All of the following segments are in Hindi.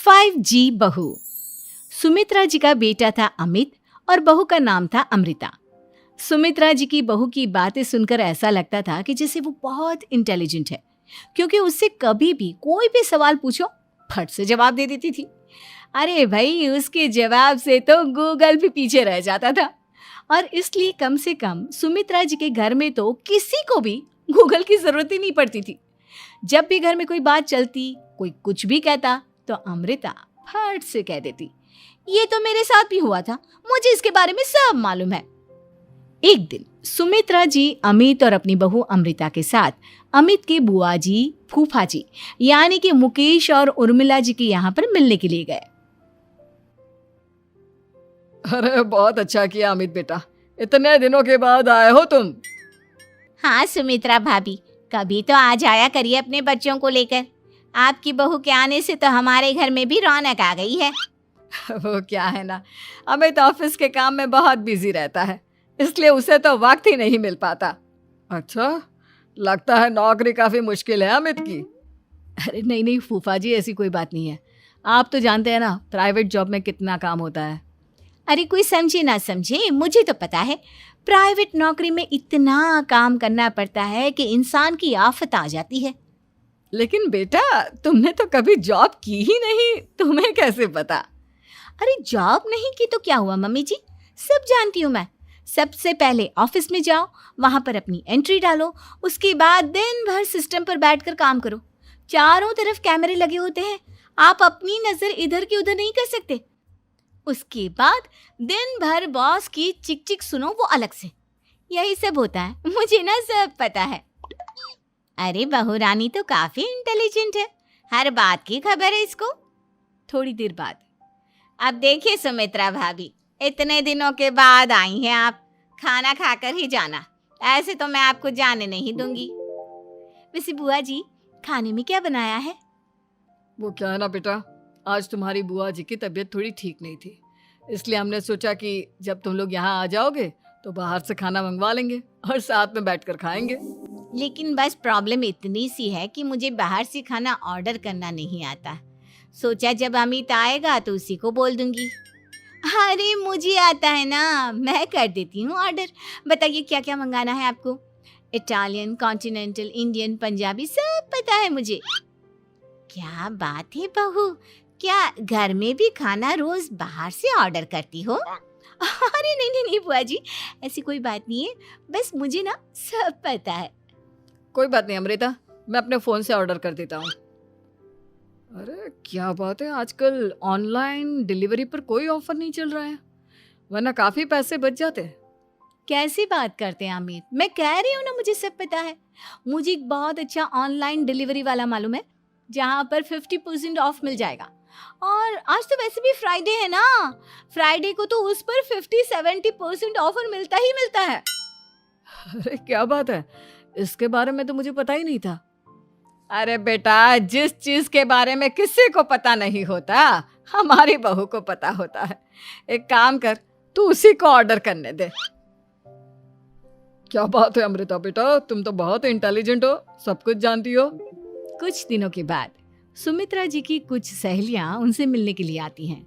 5G बहू। सुमित्रा जी का बेटा था अमित और बहू का नाम था अमृता। सुमित्रा जी की बहू की बातें सुनकर ऐसा लगता था कि जैसे वो बहुत इंटेलिजेंट है, क्योंकि उससे कभी भी कोई भी सवाल पूछो फट से जवाब दे देती थी। अरे भाई, उसके जवाब से तो गूगल भी पीछे रह जाता था। और इसलिए कम से कम सुमित्रा जी के घर में तो किसी को भी गूगल की जरूरत ही नहीं पड़ती थी। जब भी घर में कोई बात चलती, कोई कुछ भी कहता, तो अमृता फट से कह देती, ये तो मेरे साथ भी हुआ था, मुझे इसके बारे में सब मालूम है। एक दिन सुमित्रा जी अमित और अपनी बहू अमृता के साथ अमित के बुआ जी, फूफा जी यानी कि मुकेश और उर्मिला जी के यहाँ पर मिलने के लिए गए। अरे बहुत अच्छा किया अमित बेटा, इतने दिनों के बाद आए हो तुम। हाँ सुमित्रा भाभी, कभी तो आ जाया करिए अपने बच्चों को लेकर। आपकी बहू के आने से तो हमारे घर में भी रौनक आ गई है। वो क्या है ना, अमित ऑफिस के काम में बहुत बिजी रहता है, इसलिए उसे तो वक्त ही नहीं मिल पाता। अच्छा, लगता है नौकरी काफी मुश्किल है अमित की। अरे नहीं फूफा जी, ऐसी कोई बात नहीं है। आप तो जानते हैं ना प्राइवेट जॉब में कितना काम होता है। अरे कोई समझे ना समझे, मुझे तो पता है प्राइवेट नौकरी में इतना काम करना पड़ता है कि इंसान की आफत आ जाती है। लेकिन बेटा, तुमने तो कभी जॉब की ही नहीं, तुम्हें कैसे पता? अरे जॉब नहीं की तो क्या हुआ मम्मी जी, सब जानती हूँ मैं। सबसे पहले ऑफिस में जाओ, वहां पर अपनी एंट्री डालो, उसके बाद दिन भर सिस्टम पर बैठकर काम करो। चारों तरफ कैमरे लगे होते हैं, आप अपनी नजर इधर की उधर नहीं कर सकते। उसके बाद दिन भर बॉस की चिक चिक सुनो, वो अलग से। यही सब होता है, मुझे ना सब पता है। अरे बहू रानी तो काफी इंटेलिजेंट है, हर बात की खबर है इसको। थोड़ी देर बाद, अब देखिए सुमित्रा भाभी, इतने दिनों के बाद आई हैं आप, खाना खाकर ही जाना, ऐसे तो मैं आपको जाने नहीं दूंगी। वैसे बुआ जी, खाने में क्या बनाया है? वो क्या है ना बेटा, आज तुम्हारी बुआ जी की तबीयत थोड़ी ठीक नहीं थी, इसलिए हमने सोचा कि जब तुम लोग यहाँ आ जाओगे तो बाहर से खाना मंगवा लेंगे और साथ में बैठकर खाएंगे। लेकिन बस प्रॉब्लम इतनी सी है कि मुझे बाहर से खाना ऑर्डर करना नहीं आता। सोचा जब अमित आएगा तो उसी को बोल दूंगी। अरे मुझे आता है ना, मैं कर देती हूँ ऑर्डर। बताइए क्या क्या मंगाना है आपको? इटालियन, कॉन्टिनेंटल, इंडियन, पंजाबी, सब पता है मुझे। क्या बात है बहू, क्या घर में भी खाना रोज बाहर से ऑर्डर करती हो? अरे नहीं बुआ जी, ऐसी कोई बात नहीं है, बस मुझे ना सब पता है। कोई बात नहीं अमृता, मैं अपने फोन से ऑर्डर कर देता हूँ। अरे क्या बात है, आजकल ऑनलाइन डिलीवरी पर कोई ऑफर नहीं चल रहा है, वरना काफी पैसे बच जाते हैं। कैसी बात करते हैं अमित, मैं कह रही हूँ ना मुझे सब पता है। मुझे एक बहुत अच्छा ऑनलाइन डिलीवरी वाला मालूम है, जहाँ पर 50% ऑफ मिल जाएगा। और आज तो वैसे भी फ्राइडे है ना, फ्राइडे को तो उस पर 50-70% ऑफर मिलता ही मिलता है। अरे क्या बात है, इसके बारे में तो मुझे पता ही नहीं था। अरे बेटा, जिस चीज के बारे में किसी को पता नहीं होता, हमारी बहू को पता होता है। एक काम कर, तू उसी को ऑर्डर करने दे। क्या बात है अमृता बेटा, तुम तो बहुत इंटेलिजेंट हो, सब कुछ जानती हो। कुछ दिनों के बाद सुमित्रा जी की कुछ सहेलियां उनसे मिलने के लिए आती हैं।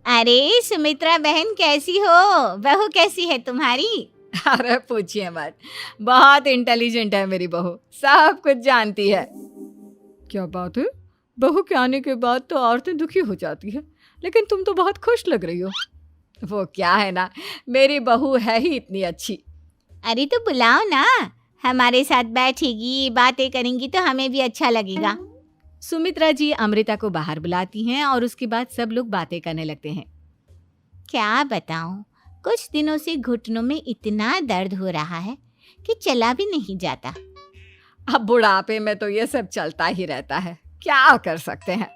अरे सुमित्रा बहन कैसी हो, बहू कैसी है तुम्हारी? अरे पूछिए मत, बहुत इंटेलिजेंट है मेरी बहू, सब कुछ जानती है। क्या बात है, बहू के आने के बाद तो औरतें दुखी हो जाती है, लेकिन तुम तो बहुत खुश लग रही हो। वो क्या है ना, मेरी बहू है ही इतनी अच्छी। अरे तो बुलाओ ना, हमारे साथ बैठेगी, बातें करेंगी तो हमें भी अच्छा लगेगा। सुमित्रा जी अमृता को बाहर बुलाती हैं और उसके बाद सब लोग बातें करने लगते हैं। क्या बताऊं, कुछ दिनों से घुटनों में इतना दर्द हो रहा है कि चला भी नहीं जाता। अब बुढ़ापे में तो ये सब चलता ही रहता है, क्या कर सकते हैं।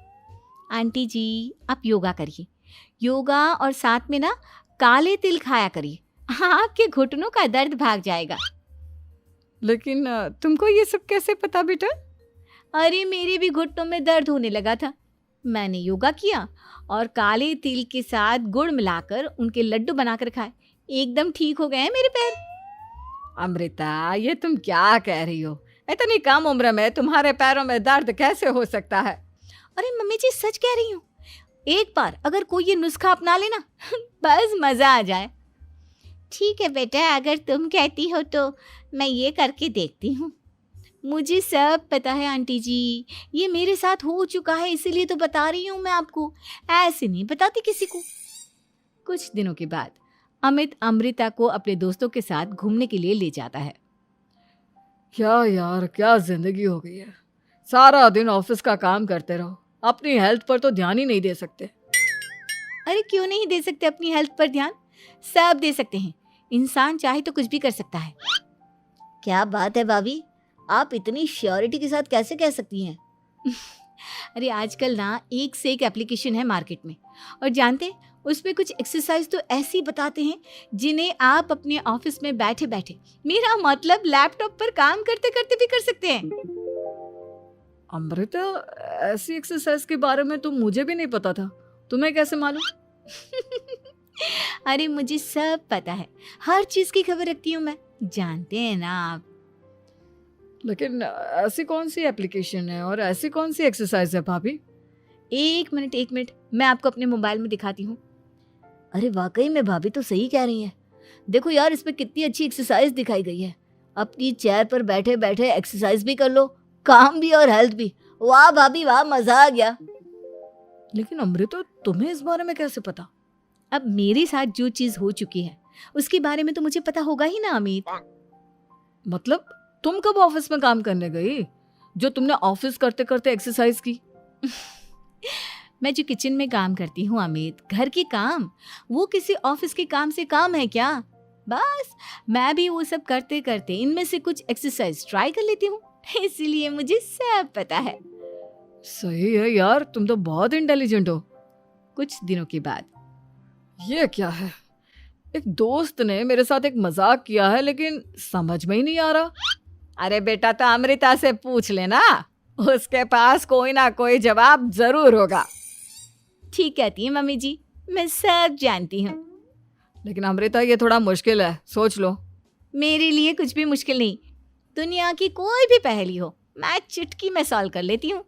आंटी जी, आप योगा करिए, योगा और साथ में ना काले तिल खाया करिए, आपके घुटनों का दर्द भाग जाएगा। लेकिन तुमको ये सब कैसे पता बेटा? अरे मेरे भी घुटनों में दर्द होने लगा था, मैंने योगा किया और काले तिल के साथ गुड़ मिलाकर उनके लड्डू बनाकर खाए, एकदम ठीक हो गए हैं मेरे पैर। अमृता, ये तुम क्या कह रही हो? इतनी कम उम्र में तुम्हारे पैरों में दर्द कैसे हो सकता है? अरे मम्मी जी सच कह रही हूँ, एक बार अगर कोई ये नुस्खा अपना लेना बस मज़ा आ जाए। ठीक है बेटा, अगर तुम कहती हो तो मैं ये करके देखती हूँ। मुझे सब पता है आंटी जी, ये मेरे साथ हो चुका है, इसीलिए तो बता रही हूँ मैं आपको, ऐसे नहीं बताती किसी को। कुछ दिनों के बाद अमित अमृता को अपने दोस्तों के साथ घूमने के लिए ले जाता है। क्या यार, क्या जिंदगी हो गई है। सारा दिन ऑफिस का काम करते रहो, अपनी हेल्थ पर तो ध्यान ही नहीं दे सकते। अरे क्यों नहीं दे सकते अपनी हेल्थ पर ध्यान? सब दे सकते हैं, इंसान चाहे तो कुछ भी कर सकता है। क्या बात है भाभी, आप इतनी श्योरिटी के साथ कैसे कह सकती हैं? अरे आजकल ना एक से एक एप्लीकेशन है मार्केट में, और जानते हैं उसमें कुछ एक्सरसाइज तो ऐसी बताते हैं जिन्हें आप अपने ऑफिस में बैठे बैठे, मेरा मतलब लैपटॉप पर काम करते करते भी कर सकते हैं। अमृता, ऐसी एक्सरसाइज के बारे में तो मुझे भी नहीं पता था, तुम्हें कैसे मालूम? अरे मुझे सब पता है, हर चीज की खबर रखती हूँ मैं, जानते हैं ना आप। लेकिन ऐसी कौन सी एप्लीकेशन है और ऐसी कौन सी एक्सरसाइज है भाभी? एक मिनट, मैं आपको अपने मोबाइल में दिखाती हूँ। अरे वाकई में भाभी तो सही कह रही हैं। देखो यार, इसमें कितनी अच्छी एक्सरसाइज दिखाई गई है। अपनी चेयर पर बैठे बैठे एक्सरसाइज भी कर लो, काम भी और हेल्थ भी। वाह भाभी वाह, मजा आ गया। लेकिन अमृता, तुम्हें इस बारे में कैसे पता? अब मेरे साथ जो चीज हो चुकी है उसके बारे में तो मुझे पता होगा ही ना अमित। मतलब तुम कब ऑफिस में काम करने गई जो तुमने ऑफिस करते करते एक्सरसाइज की? मैं जो किचन में काम करती हूँ अमित, घर के काम, वो किसी ऑफिस के काम से काम है क्या? बस मैं भी वो सब करते करते इनमें से कुछ एक्सरसाइज ट्राई कर लेती हूँ, इसीलिए मुझे सब पता है। सही है यार, तुम तो बहुत इंटेलिजेंट हो। कुछ दिनों के बाद ये क्या है? एक दोस्त ने मेरे साथ एक मजाक किया है, लेकिन समझ में ही नहीं आ रहा। अरे बेटा, तो अमृता से पूछ लेना, उसके पास कोई ना कोई जवाब जरूर होगा। ठीक कहती है मम्मी जी, मैं सब जानती हूँ। लेकिन अमृता, ये थोड़ा मुश्किल है, सोच लो। मेरे लिए कुछ भी मुश्किल नहीं, दुनिया की कोई भी पहेली हो मैं चुटकी में सॉल्व कर लेती हूँ।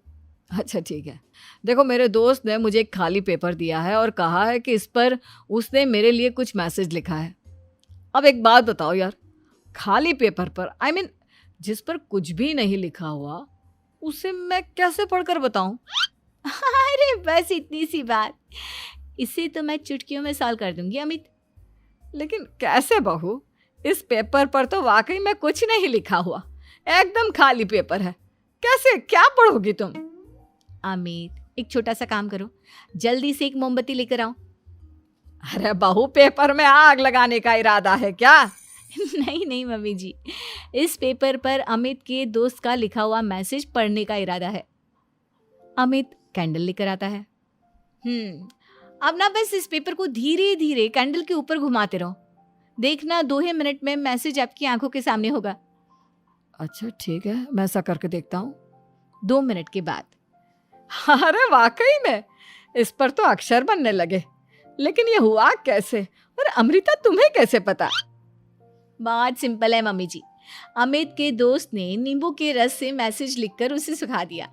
अच्छा ठीक है, देखो मेरे दोस्त ने मुझे एक खाली पेपर दिया है और कहा है कि इस पर उसने मेरे लिए कुछ मैसेज लिखा है। अब एक बात बताओ यार, खाली पेपर पर, आई मीन जिस पर कुछ भी नहीं लिखा हुआ, उसे मैं कैसे पढ़कर बताऊं? अरे बस इतनी सी बात, इसे तो मैं चुटकियों में सॉल्व कर दूंगी अमित। लेकिन कैसे बहू? इस पेपर पर तो वाकई में कुछ नहीं लिखा हुआ, एकदम खाली पेपर है, कैसे, क्या पढ़ोगी तुम? अमित, एक छोटा सा काम करो, जल्दी से एक मोमबत्ती लेकर आओ। अरे बहू, पेपर में आग लगाने का इरादा है क्या? नहीं मम्मी जी, इस पेपर पर अमित के दोस्त का लिखा हुआ मैसेज पढ़ने का इरादा है। अमित कैंडल लेकर आता है। अब ना बस इस पेपर को धीरे धीरे कैंडल के ऊपर घुमाते रहो, देखना 2 ही मिनट में मैसेज आपकी आंखों के सामने होगा। अच्छा ठीक है, मैं ऐसा करके देखता हूँ। 2 मिनट के बाद, अरे वाकई में इस पर तो अक्षर बनने लगे, लेकिन ये हुआ कैसे? और अमृता, तुम्हें कैसे पता? बहुत सिंपल है मम्मी जी, अमित के दोस्त ने नींबू के रस से मैसेज लिखकर उसे सुखा दिया।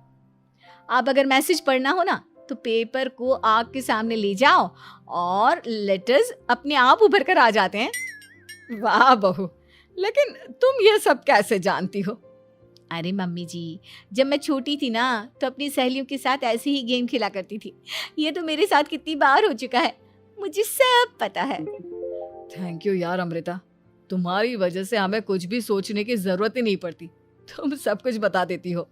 अब अगर मैसेज पढ़ना हो ना तो पेपर को आग के सामने ले जाओ और लेटर्स अपने आप उभर कर आ जाते हैं। वाह बहू, लेकिन तुम ये सब कैसे जानती हो? अरे मम्मी जी, जब मैं छोटी थी ना तो अपनी सहेलियों के साथ ऐसे ही गेम खेला करती थी। ये तो मेरे साथ कितनी बार हो चुका है, मुझे सब पता है। थैंक यू यार अमृता, तुम्हारी वजह से हमें कुछ भी सोचने की जरूरत ही नहीं पड़ती, तुम सब कुछ बता देती हो।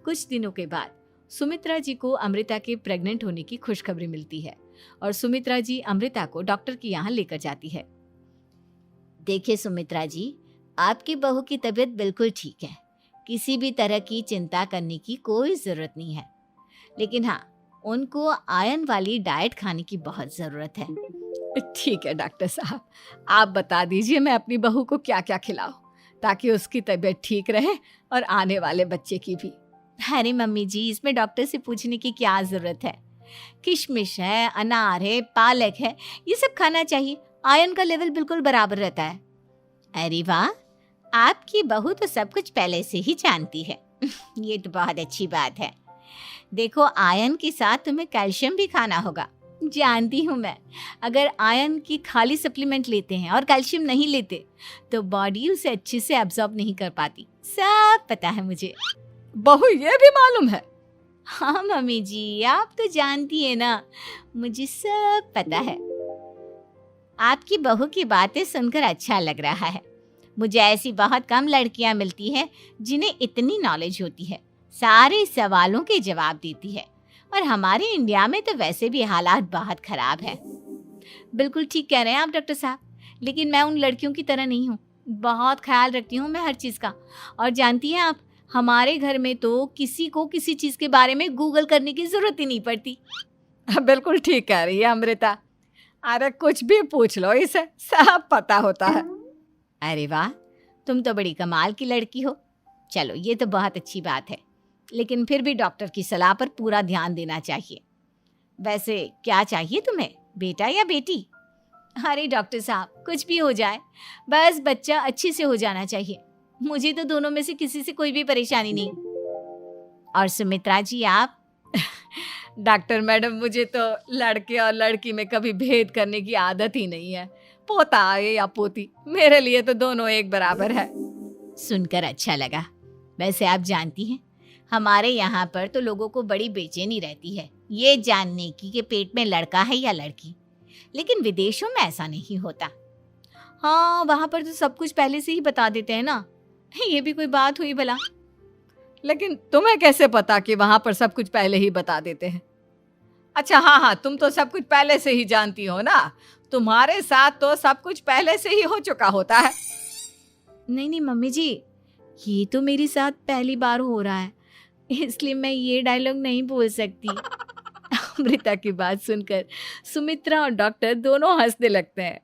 कुछ दिनों के बाद सुमित्रा जी को अमृता के प्रेग्नेंट होने की खुशखबरी मिलती है और सुमित्रा जी अमृता को डॉक्टर के यहाँ लेकर जाती है। देखिए सुमित्रा जी, आपकी बहू की तबीयत बिल्कुल ठीक है, किसी भी तरह की चिंता करने की कोई ज़रूरत नहीं है। लेकिन हाँ, उनको आयरन वाली डाइट खाने की बहुत ज़रूरत है। ठीक है डॉक्टर साहब, आप बता दीजिए मैं अपनी बहू को क्या क्या खिलाऊं ताकि उसकी तबीयत ठीक रहे और आने वाले बच्चे की भी। अरे मम्मी जी, इसमें डॉक्टर से पूछने की क्या ज़रूरत है? किशमिश है, अनार है, पालक है, ये सब खाना चाहिए, आयरन का लेवल बिल्कुल बराबर रहता है। अरे वाह, आपकी बहू तो सब कुछ पहले से ही जानती है। ये तो बहुत अच्छी बात है। देखो, आयरन के साथ तुम्हें कैल्शियम भी खाना होगा। जानती हूँ मैं, अगर आयरन की खाली सप्लीमेंट लेते हैं और कैल्शियम नहीं लेते तो बॉडी उसे अच्छे से एब्जॉर्ब नहीं कर पाती। सब पता है मुझे। बहू ये भी मालूम है? हाँ मम्मी जी, आप तो जानती है ना, मुझे सब पता है। आपकी बहू की बातें सुनकर अच्छा लग रहा है। मुझे ऐसी बहुत कम लड़कियां मिलती हैं जिन्हें इतनी नॉलेज होती है, सारे सवालों के जवाब देती है। और हमारे इंडिया में तो वैसे भी हालात बहुत खराब है। बिल्कुल ठीक कह रहे हैं आप डॉक्टर साहब, लेकिन मैं उन लड़कियों की तरह नहीं हूँ। बहुत ख्याल रखती हूँ मैं हर चीज़ का। और जानती हैं आप, हमारे घर में तो किसी को किसी चीज़ के बारे में गूगल करने की ज़रूरत ही नहीं पड़ती। बिल्कुल ठीक कह रही है अमृता। अरे कुछ भी पूछ लो इसे, सब पता होता है। अरे वाह, तुम तो बड़ी कमाल की लड़की हो। चलो, ये तो बहुत अच्छी बात है, लेकिन फिर भी डॉक्टर की सलाह पर पूरा ध्यान देना चाहिए। वैसे क्या चाहिए तुम्हें, बेटा या बेटी? अरे डॉक्टर साहब, कुछ भी हो जाए, बस बच्चा अच्छे से हो जाना चाहिए। मुझे तो दोनों में से किसी से कोई भी परेशानी नहीं। और सुमित्रा जी, आप? डॉक्टर मैडम, मुझे तो लड़के और लड़की में कभी भेद करने की आदत ही नहीं है। पोता आए या पोती, मेरे लिए तो दोनों एक बराबर है। सुनकर अच्छा लगा। वैसे आप जानती हैं, हमारे यहाँ पर तो लोगों को बड़ी बेचैनी रहती है ये जानने की कि पेट में लड़का है या लड़की, लेकिन विदेशों में ऐसा नहीं होता। हाँ, वहाँ पर तो सब कुछ पहले से ही बता देते हैं ना। ये भी कोई बात हुई भला? लेकिन तुम्हें कैसे पता कि वहां पर सब कुछ पहले ही बता देते हैं? अच्छा हाँ, तुम तो सब कुछ पहले से ही जानती हो ना। तुम्हारे साथ तो सब कुछ पहले से ही हो चुका होता है। नहीं मम्मी जी, ये तो मेरे साथ पहली बार हो रहा है, इसलिए मैं ये डायलॉग नहीं बोल सकती। अमृता की बात सुनकर सुमित्रा और डॉक्टर दोनों हंसने लगते हैं।